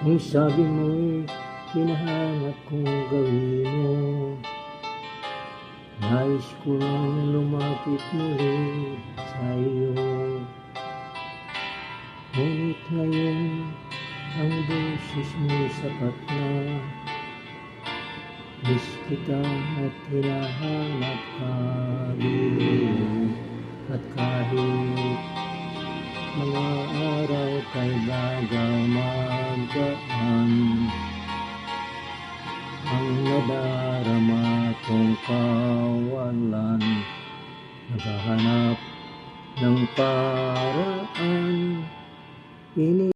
Kung sabi mo'y hinahanap kong gawin mo, nais ko lang lumapit muli sa iyo. Ngunit ngayon ang boses mo'y sapat na, miss kita at hinahanap ka din. At kahit mga araw kay bagal magdaan, ang nadarama kong kawalan, naghahanap ng paraan.